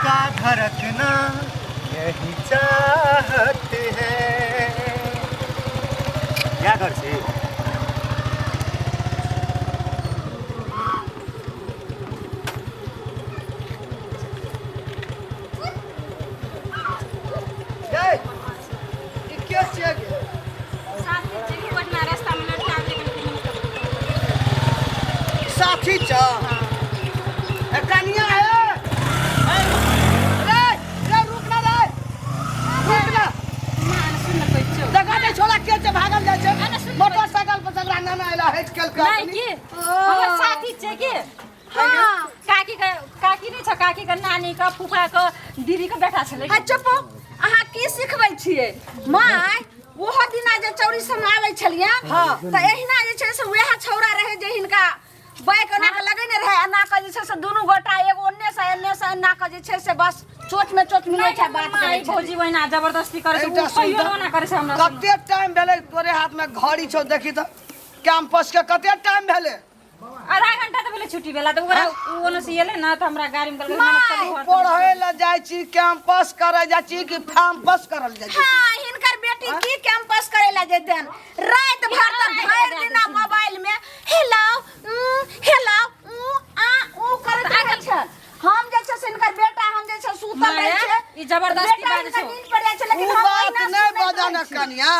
का धड़कना यही चाहत है। क्या कर से साथी चा कनिया है। रुकना रे, रुकना दगा छोड़ा के भागल जाय छै मोटरसाइकिल पर सगरा नाना आइला हेट केल का नहीं की हमर साथी छै की। हां काकी नहीं छ, काकी के नानी का फुफा के दीदी के बेटा छले। चुप अहाँ की सिखबै छियै माय। ओहो दिना जे चौरी सब आबै छलियै त एहिना जे छै से वएह छौरा रहे जे हिनका बाइक एना के लगेने रहे, एना के जे छै से दुनू गोटा एगो ओन्ने से एना के जे छै से बस चोट में चोट मिलै छै। बात माय भौजी बहिना जबरदस्ती करे छै, कहियो ना करे छै हमरा। कते टाइम भेले तोरे हाथ में घड़ी छौ देखी त कैंपस के कते टाइम भेले? आधा घंटा तो पहले छुट्टी भेला त ओकरा ओने से एले ना त हमरा गाड़ी में गल पढ़े ला जाय छी कैंपस करे जाय छी कि फैम्पस करल जाय छी? हां हिनकर बेटी की कैंपस करे ला जेतन रात भर त भर दिन मोबाइल में हेलो हेलो आ ओ करत रहै छै। हम जे छै से हिनकर बेटा हम जे छै सुतल रहै छै। ई जबरदस्ती बात छै। नींद पड़ जाय छै लेकिन हम बात नहीं बजाना कनिया।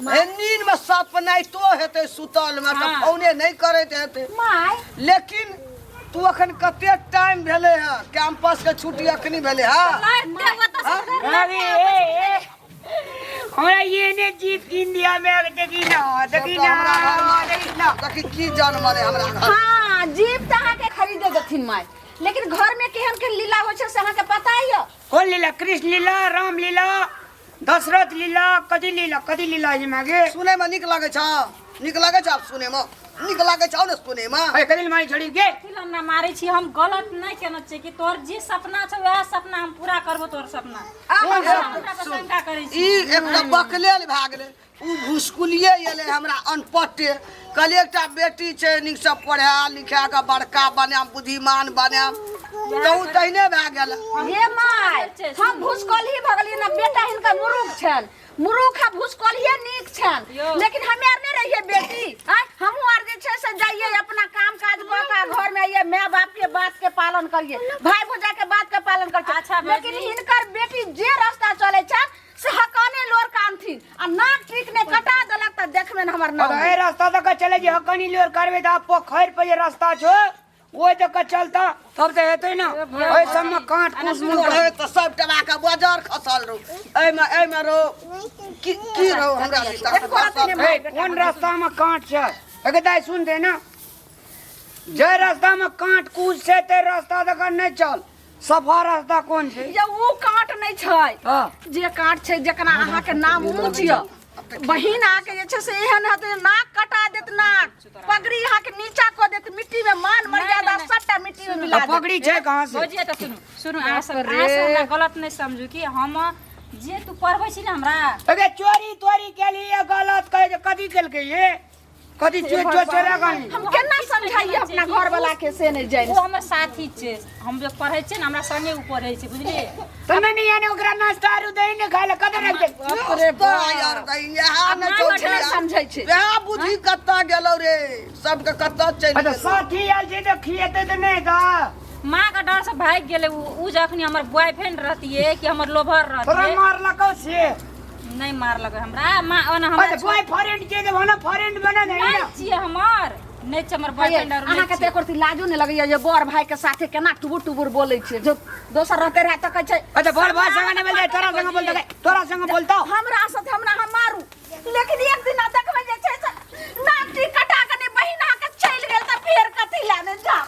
नींद में सपना तो हेते सुतल में त फोने नहीं करैत हेते माय। लेकिन तू अखन कते टाइम भेले है कैंपस के छुट्टी अखनी भेले है? हमरा ये ने जीप इंडिया में देखी ना देखी की जान मारे हमरा घर। हां जीप त अहाँ के खरीदे देथिन माय, लेकिन घर में केहन के लीला होइ छै से अहाँ के पता है? कौन लीला? कृष्ण लीला, राम लीला, दशरथ लीला, कदी लीला जी मागे सुने में निक लागे छ? निक लागे छ? आप सुने में निक लागे छ न सुने में? अरे कदी मारी छोड़ी के फिल्म ना मारे छी हम। गलत नहीं केना छै कि तोर जे सपना छ वह सपना हम पूरा करबो। तोर सपना शंका करे छी। ई एकटा बकलेल भाग गेले, उ भुसकुलिए एले हमरा अनपढ़े। कहले एकटा बेटी छै निक से पढ़ा लिखा के बड़का बने बुद्धिमान बने तो तहिने भाग गेल। हे माय हम भुसकोली भगली ना बेटा हिनका मुरुख छन। मुरुख आ भुसकोलिए नीक छन, लेकिन हमे आर नहीं रहिए बेटी। हमहू आर जे छै से जाइए अपना काम काज क के घर में आइए माय बाप के बात के पालन करिए, भाई भौजा के बात के पालन करिए। अच्छा लेकिन हिनकर बेटी जे रास्ता चले छन से हकाने लोर कानथिन आ नाक ठीक ने कटा देलक त देखबे न हमर नाम। ए रास्ता तक चले जे हकनी लोर करबे त पोखर पे जे रास्ता छो वो तक चलता तब त हेतै ना। ओइ सब में काट कुछ मुंह त सब टबा के बाजार खसल रो। ए में रो की रो हमरा कौन रास्ता में काट छ? एकदा सुन दे ना, जे रास्ता में काट कूद से ते रास्ता तक नहीं चल। सफा रास्ता कौन छे? ये वो काट नहीं छै जे काट छै जकरा अहाँ के नाम ऊंच य। बहिन आके जे छै से एहन हते नाक कटा देत, नाक पगड़ी अहाँ के नीचा क देत, मिट्टी में मान मर्यादा सबटा मिट्टी में मिला देत। पगड़ी छै कहां से? भौजी त सुनु आ सब हमरा गलत नहीं समझू कि हम जे तू पढ़बै छी ना हमरा। अगे चोरी तोरी के लिए गलत कहे जे कदी केल के ये कदी चोरा गनी हम केना समझाइए अपना घर वाला के से नहीं जाय। वो हमर साथी छै, हम जो पढ़ै छै ना हमरा संगे ऊ पढ़ै छै बुझली। तने नहीं आने ओकरा नाश्ता आरु दे ने खाले कदे रख दे। अरे बा यार कहीं यहाँ न नहीं समझै छै। वह बुद्धि कत्ता गेलो रे, सब के कत्ता चल अच्छा साथी आल जे तो खिएते त नहीं दा। माँ का डर से भाग गेले। ऊ जखनी हमर बॉयफ्रेंड रहतिए कि हमर लोभर तोरा रहतिए मारलको से नहीं मारलक हमरा। माँ ओना हमरा अच्छा बॉयफ्रेंड के जे बना फ्रेंड बना दे नहीं छिए हमर नहीं छ हमर बॉयफ्रेंड और अहाँ के देखो लाजो नहीं लगैया जे बड़ भाई के साथे केना टुबुर टुबुर बोलै छै। जो दोसर रहते रहे त कहै छै अच्छा बड़ भाई संग नहीं बोल तोरा संग बोल दे, तोरा संग बोलता हमरा साथ हमरा हम मारू। लेकिन एक दिन देखबै जे छै से नाटी कटा के ने बहिना के चल गेल त फेर कथि लाने जा।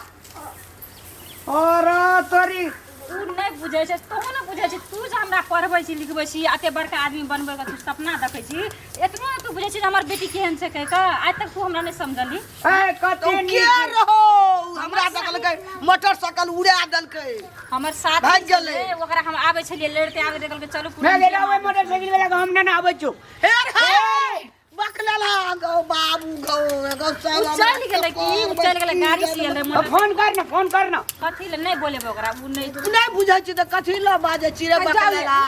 और तोरी तू नहीं बुझे छै, तू ना बुझे छै। तू जे हमरा पढ़बै छी लिखबै छी एते बड़का आदमी बनबै का तू सपना देखै छी, एतना तू बुझे छी हमर बेटी केहन छै कह के आज तक तू हमरा नहीं समझली। ए कते के रहो हमरा सकल के मोटरसाइकिल उड़ा देलकै। हमर साथ भाग गेलै। ओकरा हम आबै छलिए लड़ते आबै देखल के चलू मैं गेला ओए मोटरसाइकिल वाला हम ना आबै छु। हे बकलेला गो बाबू गो सब चल गेले की चल गेले गाड़ी से एले मन फोन करना कथी ले नहीं बोले ओकरा उ नहीं बुझै छी त कथी ल बाजे छी रे बकलेला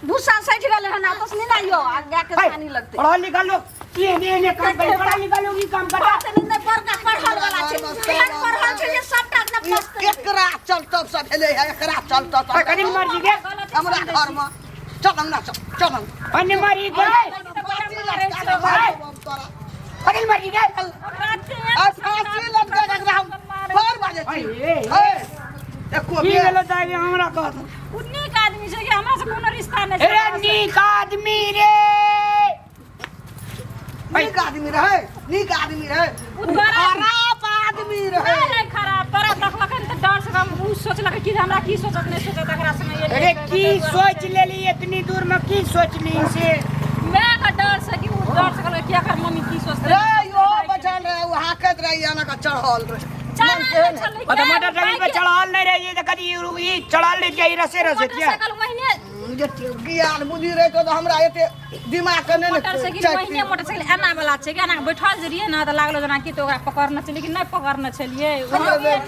भूसा सैठ गेले हन आपस नहीं ना यो आगे के पानी लगते पढ़ा लिखा लो ये काम कर पढ़ा लिखा लो की काम करता बात नहीं बड़का पढ़ल वाला छै एहन पढ़ल छै जे सबटा अपना पस्त एकरा चलतो सब भेले है एकरा चलतो सब कनी मर्जी के हमरा घर में चल हमरा चल अन्य मर्जी के कनी मर्जी के आ फांसी लग गए एकरा हम पर बाजे छी एको की गेलो दाई हमरा कहत उन्नी का आदमी छै कि हमरा से कोनो रिश्ता नहीं छै अरे नीक आदमी रे नीक आदमी रहे नीक आदमी रहे खराब आदमी रहे नहीं खराब पर देखलक त डर से हम उ सोचलक कि हमरा की सोचत नहीं सोचत एकरा संग ये अरे की सोच लेली इतनी दूर में की सोच ली से मैं का डर से कि उ डर से कहलक कि एकर मम्मी की सोचत रे यो बचल रहे वो हाकत रही आना का चढ़ल रहे मोटरसाइकिल पे चढ़ाल नहीं रही तो कभी ये चढ़ाल ले जाई रसे रसे क्या मोटरसाइकिल महीने जे ज्ञान बुद्धि रहे तो हमरा एते दिमाग के नहीं मोटरसाइकिल महीने मोटरसाइकिल एना वाला छै कि एना बैठल जे रहिए ना त लागलो जना कि तो ओकरा पकड़ना छै लेकिन नहीं पकड़ना छलिए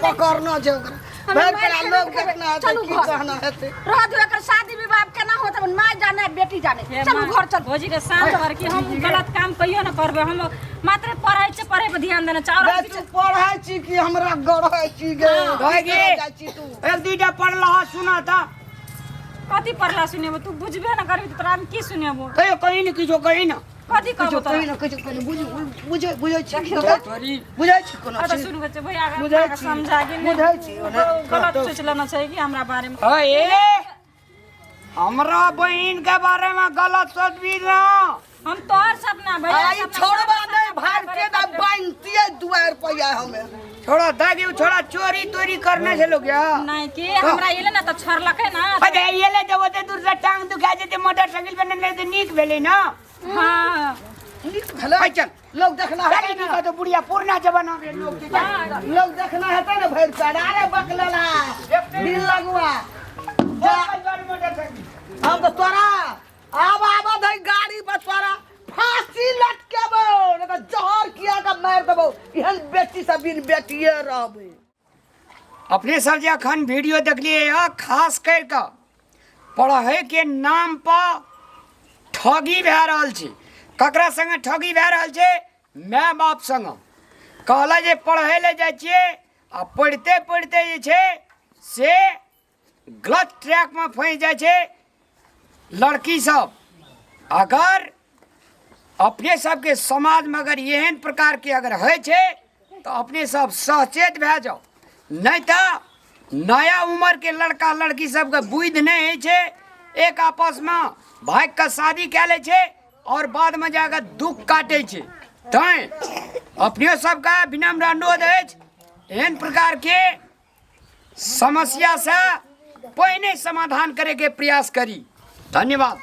पकड़ना छै ओकरा भर पर लोग देखना है तो की कहना हेते रह दो एकर शादी विवाह केना होत माय जाने बेटी जाने चलू घर चल भौजी के शांत कर कि हम गलत काम कहियो ना करबे हम मात्र पढ़ाई छै पढ़े पे ध्यान देना चाह रे तू पढ़ाई छी कि हमरा गढ़ै छी गे गए छी तू एक दूटा पढ़ला सुना था कथी पढ़ला सुनेबो तू बुझबे ना करबी तोरा हम की सुनेबो कहियो कहीं न किछो कहीं न कथी कहबो तोरा कहीं ना कुछ कहीं बुझै छी बुझै छी कोनो अत चीज सुन के भैया बुझै आगे छी। समझा के बुझै छी गलत सोच लेना चाहिए कि हमरा बारे में ए हमरा बहन के बारे में गलत सोच भी ना हम तोहर सपना भैया आई छोड़बा नहीं भारतीय दा बांधतिए दुआर पर आए हमें छोड़ा दागी छोड़ा चोरी तोरी करने से लोग क्या नहीं कि हमरा एले ना त छरलकै ना अरे ये ले जब ते दूर से टांग दुखा जेते मोटरसाइकिल पे नहीं तो नीक भेले ना हां हेलो चल लोग देखना है गाड़ी का तो बुढ़िया पुराना जमाना में लोग लोग देखना है ना भैर पर अरे बकलेला दिल लगवा जा हम तो तोरा आब है गाड़ी पर तोरा फांसी लटकेबो न जहर किया का मार देबो एहन बेटी सब बिन बेटिए रहबे अपने सर जे अखन वीडियो देखलिए है खास कर के पढ़ाई के नाम पर ठगी भए रहल छै ककरा संगे ठगी भए रहल छै माय बाप संग कहला जे पढ़े ले जाइ छिए आ पढ़ते पढ़ते जे छै से गलत ट्रैक में फंस जाइ छै लड़की सब अगर अपने सबके समाज में अगर एहन प्रकार के अगर है छे तो अपने सब सचेत भए जाओ नहीं तो नया उम्र के लड़का लड़की सबके बुद्धि नहीं है छे एक आपस में भाई का शादी कए ले छे और बाद में जाकर दुख काटे छे तैं अपने सबका विनम्र अनुरोध है एहन प्रकार के समस्या से पहले समाधान करे के प्रयास करी धन्यवाद।